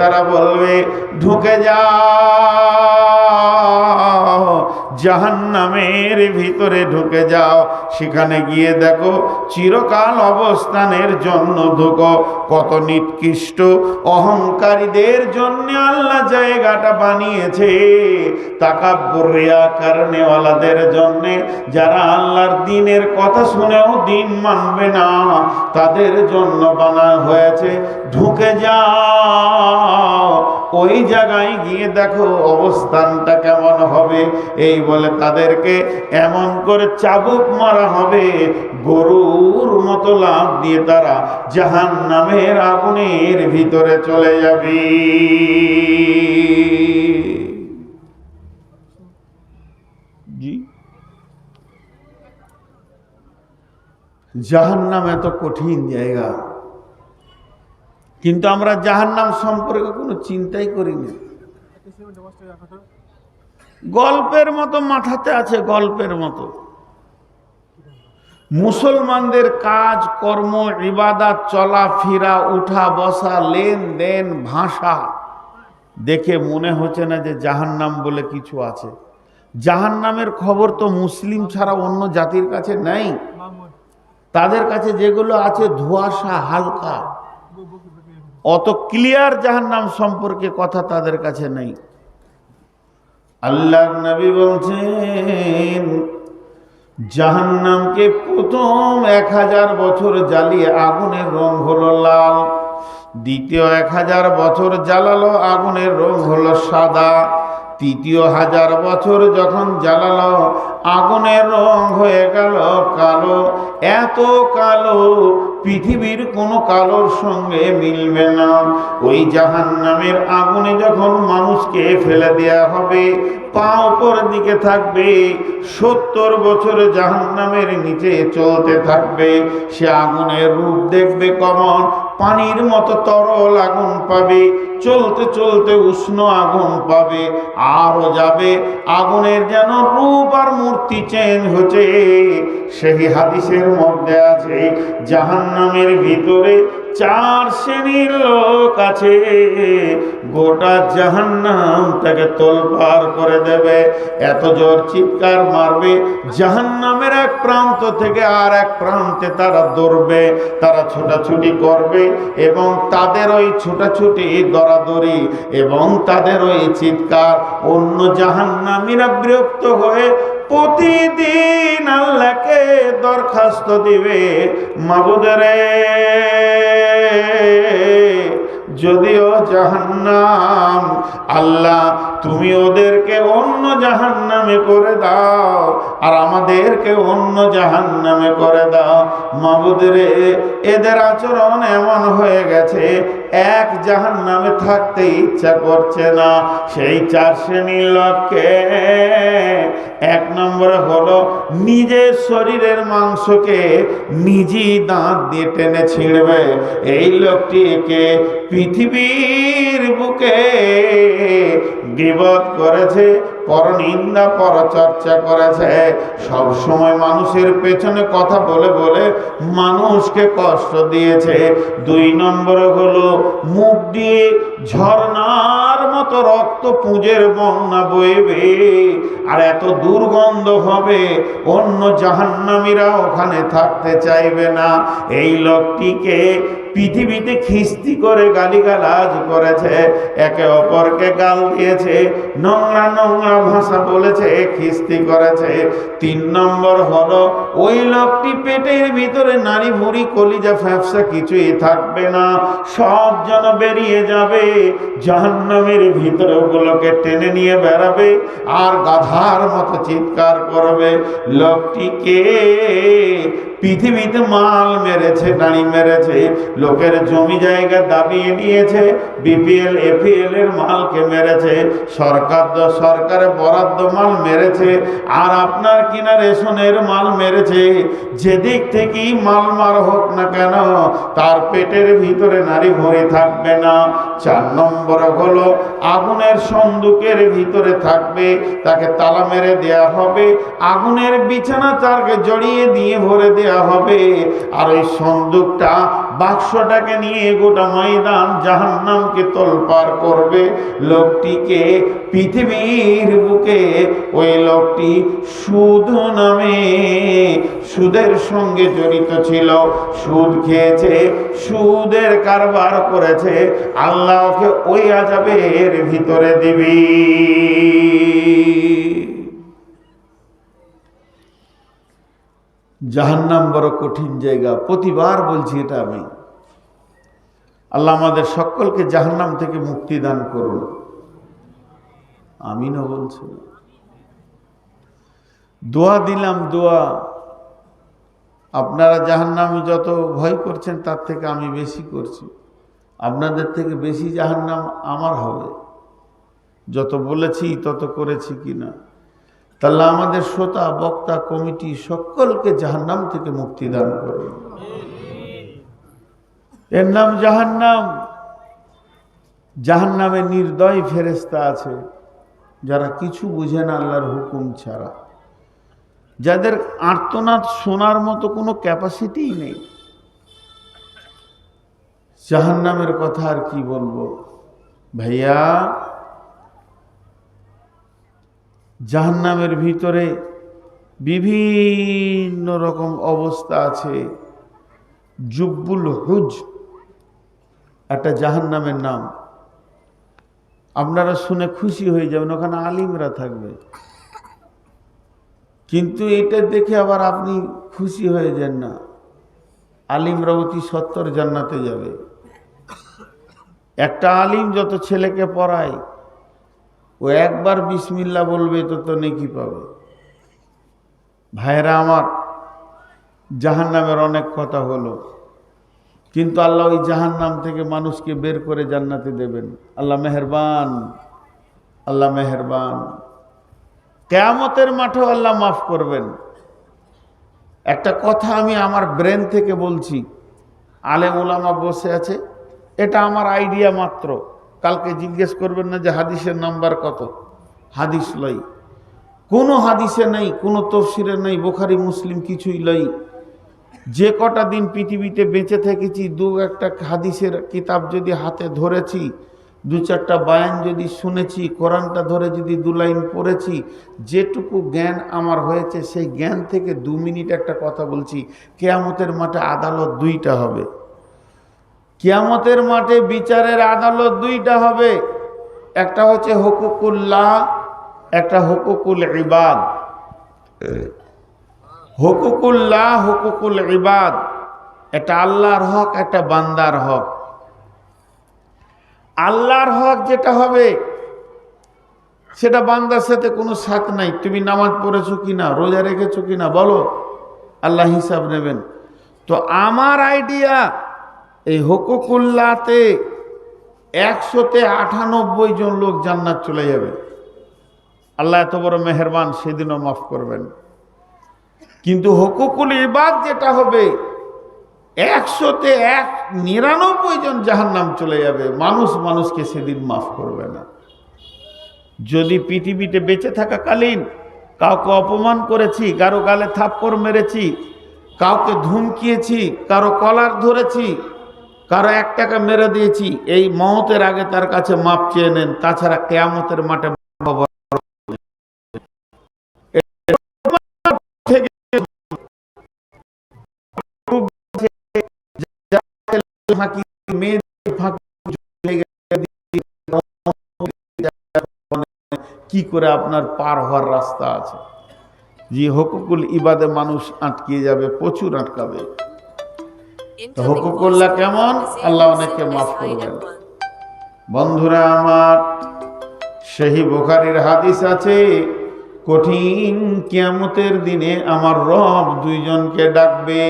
তারা বলবে ঢুকে যাও, জাহান্নামের ভিতরে ঢুকে যাও। সেখানে গিয়ে দেখো চিরকাল অবস্থানের জন্য ঢুকো। কত নিকৃষ্ট অহংকারীদের জন্য আল্লাহ জায়গাটা বানিয়েছে, তাকাব্বুর রিয়া কারণেওয়ালাদের জন্য, যারা আল্লাহর দ্বীনের কথা শুনেও দ্বীন মানবে না, তাদের জন্য বানা হয়েছে। ঢুকে যাও, ওই জায়গায় গিয়ে দেখো অবস্থানটা কেমন হবে। এই বলে তাদেরকে এমন করে চাবুক মারা হবে, গরুর মতো লাফ দিয়ে তারা জাহান্নামের আগুনের ভিতরে চলে যাবে। জি, জাহান্নাম এত কঠিন জায়গা, কিন্তু আমরা জাহান্নাম সম্পর্কে কোনো চিন্তাই করি না। গল্পের মতো মাথাতে আছে, গল্পের মতো। মুসলমানদের কাজ কর্ম, ইবাদত, চলাফেরা, উঠা বসা, লেনদেন, ভাষা দেখে মনে হচ্ছে না যে জাহান্নাম বলে কিছু আছে। জাহান্নামের খবর তো মুসলিম ছাড়া অন্য জাতির কাছে নেই। তাদের কাছে যেগুলো আছে ধোঁয়াশা, হালকা, অত ক্লিয়ার জাহান্নাম সম্পর্কে কথা তাদের কাছে নেই। আল্লাহর নবী বলছেন জাহান্নামকে প্রথম 1000 বছর জ্বালিয়ে আগুনের রং হলো লাল, দ্বিতীয় 1000 বছর জ্বালালো আগুনের রং হলো সাদা, তৃতীয় 1000 বছর যখন জ্বালালো আগুনের রং হয়ে গেল কালো। এত কালো পৃথিবীর কোনো কালোর সঙ্গে মিলবে না। ওই জাহান্নামের আগুনে যখন মানুষকে ফেলে দেয়া হবে, পা উপর দিকে থাকবে, 70 বছর জাহান্নামের নিচে চলতে থাকবে। সে আগুনের রূপ দেখবে কেমন, পানির মতো তরল আগুন পাবে, চলতে চলতে উষ্ণ আগুন পাবে, আরো যাবে, আগুনের যেন রূপ আর মূর্তি চেঞ্জ হচ্ছে। সেই হাদিসের মধ্যে আছে জাহান্নামের ভিতরে 4 শ্রেণীর লোক আছে, গোটা জাহান্নাম তাকে তোলপাড় করে দেবে। এত জোর চিৎকার মারবে, জাহান্নামের এক প্রান্ত থেকে আর এক প্রান্তে তারা দৌড়বে, তারা ছোটাছুটি করবে, এবং তাদের ওই ছোটাছুটি দরাদরি এবং তাদের ওই চিৎকার অন্য জাহান্নামীরা বিরক্ত হয়ে প্রতিদিন আল্লাহকে দরখাস্ত দিবে, মাবুদরে যদিও জাহান্নাম, আল্লাহ তুমি ওদেরকে অন্য জাহান্নামে করে দাও আর আমাদেরকে অন্য জাহান্নামে করে দাও। মাবুদরে এদের আচরণ এমন হয়ে গেছে, এক জাহান্নামে থাকতে ইচ্ছা করছে না। সেই 4 শ্রেণীর লোককে, 1 নম্বরে হলো নিজের শরীরের মাংসকে নিজেই দাঁত দিয়ে টেনে ছিঁড়বে। এই লোকটিকে পৃথিবীর বুকে গীবত করেছে, পরনিন্দা পরচর্চা করেছে, সব সময় মানুষের পেছনে কথা বলে বলে মানুষকে কষ্ট দিয়েছে। 2 নম্বরে হলো মুখ দিয়ে ঝর্ণার মতো রক্ত পুঁজের বন্যা বইবে, আর এত দুর্গন্ধ হবে অন্য জাহান্নামীরা ওখানে থাকতে চাইবে না। এই লোকটিকে পৃথিবীতে খিস্তি করে গালিগালাজ করেছে, একে অপরকে গাল দিয়েছে, নোংরা নোংরা ভাষা বলেছে, খিস্তি করেছে। 3 নম্বর হলো ওই লোকটি পেটের ভিতরে নারী ভুঁড়ি কলিজা ফ্যাপসা কিছুই থাকবে না, সব যেন বেরিয়ে যাবে, জাহান্নামের ভিতরে ওগুলোকে টেনে নিয়ে বেড়াবে আর গাধার মতো চিৎকার করবে। লোকটিকে পৃথিবীতে মাল মেরেছে, গাড়ি মেরেছে, লোকের জমি জায়গা দাবিয়ে নিয়েছে, বিপিএল এপিএল এর মালকে মেরেছে, সরকারের বরাদ্দ মাল মেরেছে, আর আপনার কিনা রেশনের মাল মেরেছে। যেদিক থেকেই মাল মার হোক না কেন, তার পেটের ভিতরে নারী ভরে থাকবে না। 4 নম্বরে হলো আগুনের সন্দুকের ভিতরে থাকবে, তাকে তালা মেরে দেয়া হবে, আগুনের বিছানা তাকে জড়িয়ে দিয়ে ভরে দেয়া হবে, আর ওই সন্দুকটা বাক্সটাকে নিয়ে গোটা ময়দান জাহান্নামকে তোলপাড় করবে। লোকটিকে পৃথিবীর বুকে ওই লোকটি সুদ নামে সুদের সঙ্গে জড়িত ছিল, সুদ খেয়েছে, সুদের কারবার করেছে, আল্লাহকে ওই আযাবের ভিতরে দিবি। জাহান্নাম বড় কঠিন জায়গা, প্রতিবার বলছি এটা আমি। আল্লাহ আমাদের সকলকে জাহান্নাম থেকে মুক্তি দান করুন, আমিনও বলছি। দোয়া দিলাম, দোয়া। আপনারা জাহান্নামে যত ভয় করছেন তার থেকে আমি বেশি করছি, আপনাদের থেকে বেশি জাহান্নাম আমার হবে, যত বলেছি তত করেছি কিনা। তাহলে আমাদের শ্রোতা, বক্তা, কমিটি সকলকে জাহান্নাম থেকে মুক্তি দান করুন। এর নাম জাহান্নাম। জাহান্নামে নির্দয় ফেরেশতা আছে যারা কিছু বুঝে না আল্লাহর হুকুম ছাড়া, যাদের আর্তনাদ শোনার মতো কোনো ক্যাপাসিটিই নেই। জাহান্নামের কথা আর কি বলবো ভাইয়া। জাহান্নামের ভিতরে বিভিন্ন রকম অবস্থা আছে। জুব্বুল হুজ একটা জাহান্নামের নাম, আপনারা শুনে খুশি হয়ে যাবেন, ওখানে আলিমরা থাকবে। কিন্তু এটা দেখে আবার আপনি খুশি হয়ে যান না, আলিমরা অতি সত্তর জান্নাতে যাবে। একটা আলিম যত ছেলেকে পড়ায়, ও একবার বিসমিল্লাহ বলবে তো নেকি পাবে। ভাইরা আমার, জাহান্নামের অনেক কথা হলো, কিন্তু আল্লাহ ওই জাহান্নাম থেকে মানুষকে বের করে জান্নাতে দেবেন। আল্লাহ মেহেরবান, আল্লাহ মেহেরবান। কিয়ামতের মাঠেও আল্লাহ মাফ করবেন। একটা কথা আমি আমার ব্রেন থেকে বলছি, আলেম ওলামা বসে আছে, এটা আমার আইডিয়া মাত্র। কালকে জিজ্ঞেস করবেন না যে হাদিসের নাম্বার কত, হাদিস লই, কোনো হাদিসে নেই, কোনো তফসিরে নেই, বুখারী মুসলিম কিছুই লই। যে কটা দিন পৃথিবীতে বেঁচে থেকেছি, দু একটা হাদিসের কিতাব যদি হাতে ধরেছি, দু চারটা বায়ান যদি শুনেছি, কোরআনটা ধরে যদি 2 লাইন পড়েছি, যেটুকু জ্ঞান আমার হয়েছে সেই জ্ঞান থেকে 2 মিনিট একটা কথা বলছি। কিয়ামতের মাঠে আদালত 2টা হবে। কিয়ামতের মাঠে বিচারের আদালত 2টা হবে। একটা হচ্ছে হুকুকুল্লাহ, একটা হুকুকুল ইবাদ। হুকুকুল্লাহ, হুকুকুল ইবাদ, এটা আল্লাহর হক, একটা বান্দার হক। আল্লাহর হক যেটা হবে সেটা বান্দার সাথে কোনো সাথ নাই। তুমি নামাজ পড়েছো কিনা, রোজা রেখেছো কিনা বলো, আল্লাহ হিসাব নেবেন। তো আমার আইডিয়া এই হুকুকুল্লাহতে 100তে 98 জন লোক জান্নাত চলে যাবে। আল্লাহ এত বড় মেহেরবান, সেদিনও মাফ করবেন। কিন্তু হুকুকুল ইবাদ যেটা হবে, 100তে 99 জন জাহান্নাম চলে যাবে। মানুষকে সেদিন মাফ করবে না। যদি পৃথিবীতে বেঁচে থাকাকালীন কাউকে অপমান করেছি, কারো গালে থাপ্পড় মেরেছি, কাউকে ধমকিয়েছি, কারো কলার ধরেছি, কারো 1 টাকা মেরে দিয়েছি, এই মওতের আগে তার কাছে মাপ চেয়ে নেন। তাছাড়া কিয়ামতের মাঠে কি করে আপনার পার হওয়ার রাস্তা আছে। যে হুকুকুল ইবাদে মানুষ আটকে যাবে, প্রচুর আটকাবে। হুকুকুল্লাহ কেমন, আল্লাহ অনেককে মাফ করবেন। বন্ধুরা আমার, সহিহ বুখারীর হাদিস আছে, কঠিন কিয়ামতের দিনে আমার রব 2 জনকে ডাকবে।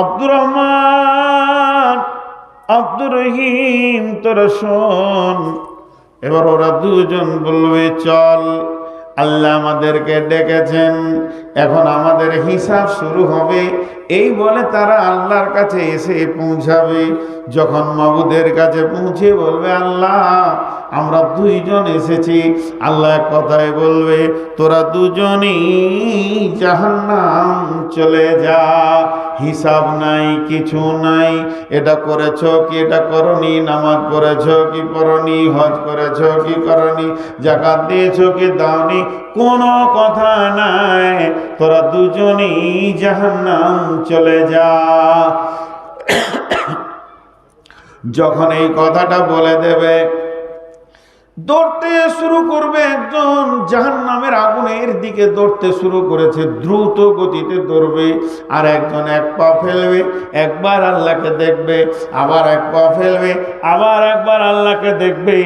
আব্দুর রহমান, আব্দুর রহিম, তোরা শোন। এবার ওরা 2 জন বলবে, চল, আল্লাহ আমাদেরকে ডেকেছেন, এখন আমাদের হিসাব শুরু হবে। এই বলে তারা আল্লাহর কাছে এসে পৌঁছাবে। যখন মাবুদের কাছে পৌঁছে বলবে, আল্লাহ আমরা দুইজন এসেছি। আল্লাহ এক কথায় বলবে, তোরা দুজনই জাহান্নাম চলে যা, হিসাব নাই, কিছু নাই। এটা করেছ কি এটা করনি, নামাজ পড়েছ কি পড়নি, হজ করেছ কি করনি, যাকাত দিয়েছ কি দাওনি, কোনো কথা নাই, তোরা দুজনই জাহান্নাম চলে যা। যখন এই কথাটা বলে দেবে, দৌড়তে শুরু করবে। একজন জাহান্নামের আগুনের দিকে দৌড়তে শুরু করেছে, দ্রুত গতিতে দৌড়বে। আর একজন এক পা ফেলবে, একবার আল্লাহকে দেখবে, আবার এক পা ফেলবে, আবার একবার আল্লাহকে দেখবে।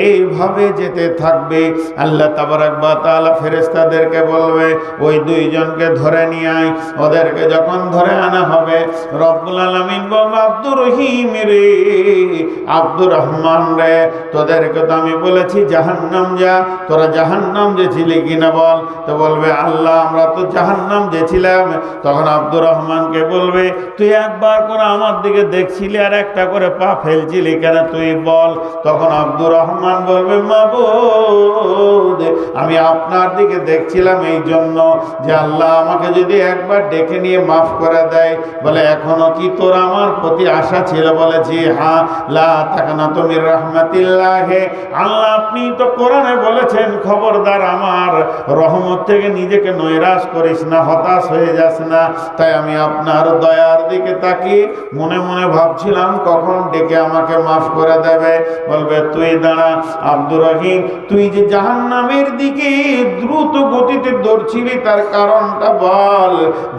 এইভাবে যেতে থাকবে। আল্লাহ তাবারাক ওয়া তাআলা ফেরেশতাদেরকে বলবে, ওই দুইজনকে ধরে নিয়ে আয়। ওদেরকে যখন ধরে আনা হবে, রব্বুল আলামিন বলবে, আব্দুর রহিম রে, আব্দুর রহমান রে, তোদেরকে তো আমি বলেছি জাহান্নাম যা, তোরা জাহান্নাম যেছিলি কিনা বল। তো বলবে, আল্লাহ আমরা তো জাহান্নাম যেছিলাম। তখন আব্দুর রহমানকে বলবে, তুই একবার করে আমার দিকে দেখছিলি আর একটা করে পা ফেলছিলি কেন, তুই বল। তখন আব্দুর রহমান বলবে, মাবুদ আমি আপনার দিকে দেখছিলাম এই জন্য যে আল্লাহ আমাকে যদি একবার ডেকে নিয়ে মাফ করে দেয়। বলে, এখনো কি তোর আমার প্রতি আশা ছিল? বলে, জি হ্যাঁ। লা তাকনাতু মির রাহমাতিল্লাহ, আল্লাহ আপনি তো কোরআনে বলেছেন, খবরদার আমার রহমত থেকে নিজেকে নৈরাশ করিস না, হতাশ হয়ে যাস না। তাই আমি আপনার দয়ার দিকে তাকিয়ে মনে মনে ভাবছিলাম কখন ডেকে আমাকে মাফ করে দেবে। বলবে, তুই দাঁড়া আব্দুর রহিম, তুই যে জাহান্নামের দিকে দ্রুত গতিতে দৌড়ছিলি তার কারণটা বল,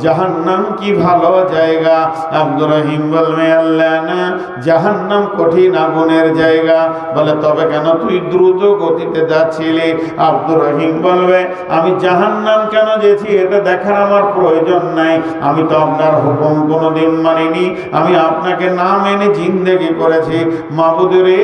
জাহান্নাম কি ভালো জায়গা? আব্দুর রহিম বলবে, আল্লাহ না, জাহান্নাম কঠিন আগুনের জায়গা। বলে, তবে কেন তুই দ্রুত গতিতে যাচ্ছিলি? আব্দুর রহিম বলবে, আমি জাহান্নাম কেন যেছি এটা দেখার আমার প্রয়োজন নাই। আমি তো আপনার হুকুম কোনোদিন মানিনি, আমি আপনাকে না মেনে জিন্দেগি করেছি। মাবুদ রে,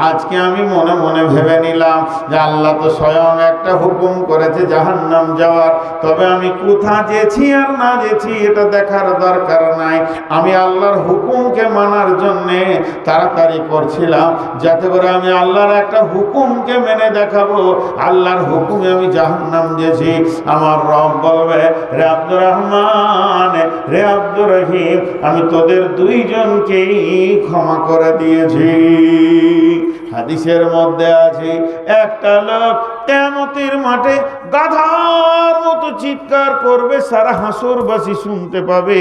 আজকে আমি মনে মনে ভেবে নিলাম যে আল্লাহ তো স্বয়ং একটা হুকুম করেছে জাহান্নাম যাওয়ার, তবে আমি কোথা যেছি আর না যেছি এটা দেখার দরকার নাই। আমি আল্লাহর হুকুমকে মানার জন্যে তাড়াতাড়ি করছিলাম, যাতে করে আমি আল্লাহর একটা হুকুমকে মেনে দেখাবো। আল্লাহর হুকুমে আমি জাহান্নাম যেছি। আমার রব বলবে, রে আব্দুর রহমান, রে আব্দুর রহিম, আমি তোদের দুইজনকেই ক্ষমা করে দিয়েছি। হাদিসের মধ্যে আছে, একটা লোক কিয়ামতের মাঠে গাধার মতো চিৎকার করবে, সারা হাসরবাসী শুনতে পাবে।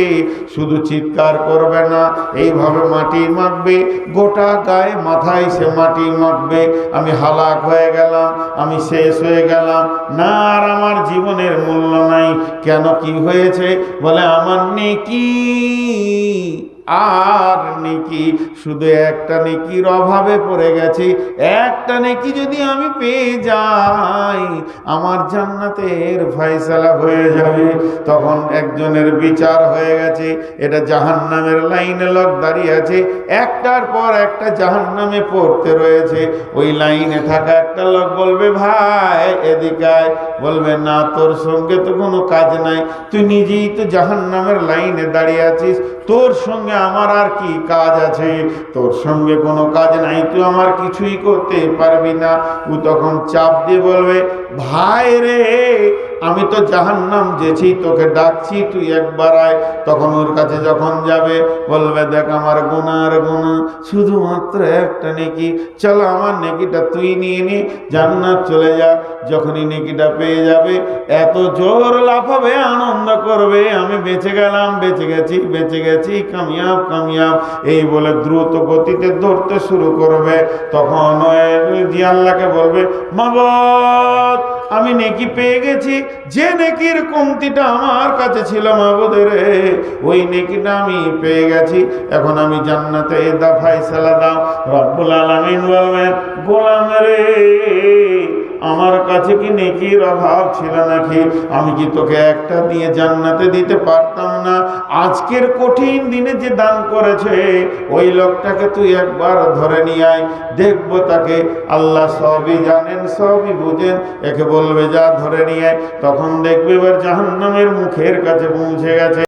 শুধু চিৎকার করবে না, এইভাবে মাটি মাখবে, গোটা গায়ে মাথায় সে মাটি মাখবে। আমি হালাক হয়ে গেলাম, আমি শেষ হয়ে গেলাম, না আর আমার জীবনের মূল্য নাই। কেন, কি হয়েছে? বলে, আমার নেকি আর নেকি, শুধু একটা নেকির অভাবে পড়ে গেছি। একটা নেকি যদি আমি পেয়ে যাই, আমার জান্নাতের ফয়সালা হয়ে যাবে। তখন একজনের বিচার হয়ে গেছে, এটা জাহান্নামের লাইনে লোক দাঁড়িয়ে আছে, একটার পর একটা জাহান্নামে পড়তে রয়েছে। ওই লাইনে থাকা একটা লোক বলবে, ভাই এদিকে আয়। বলবে, না, তোর সঙ্গে তো কোনো কাজ নাই, তুই নিজেই তো জাহান্নামের লাইনে দাঁড়িয়ে আছিস, তোর সঙ্গে আমার আর কি কাজ আছে? তোর সঙ্গে কোনো কাজ নাই, তুই আমার কিছুই করতে পারবি না। ও তখন চাপ দিয়ে বলবে, ভাই রে, আমি তো জাহান্নাম যেছি, তোকে ডাকছি, তুই একবার আয়। তখন ওর কাছে যখন যাবে, বলবে, দেখ আমার গুনার গুনাহ শুধুমাত্র একটা নেকি, চলো আমার নেকিটা তুই নিয়ে নি, জান্নাত চলে যা। যখনই নেকিটা পেয়ে যাবে, এত জোর লাফাবে, আনন্দ করবে, আমি বেঁচে গেলাম, বেঁচে গেছি, বেঁচে গেছি, কামিয়াব কামিয়াব, এই বলে দ্রুত গতিতে দৌড়তে শুরু করবে। তখন জি আল্লাহকে বলবে, মাবুদ আমি নেকি পেয়ে গেছি, যে নেকির কমতিটা আমার কাছে ছিল মাবুদ রে, ওই নেকিটা আমি পেয়ে গেছি, এখন আমি জান্নাতে দা ফয়সালা দাও। রব্বুল আলামিন বলবেন, গোলাম রে, আমার কাছে কি নেকির অভাব ছিল নাকি? আমি কি তোকে একটা দিয়ে জান্নাতে দিতে পারতাম না? আজকের কঠিন দিনে যে দান করেছে, ওই লোকটাকে তুই একবার ধরে নিয়ে আয়, দেখবো তাকে। আল্লাহ সবই জানেন, সবই বুঝেন। একে বলবে, যা ধরে নিয়ে আয়। তখন দেখবে এবার জাহান্নামের মুখের কাছে পৌঁছে গেছে।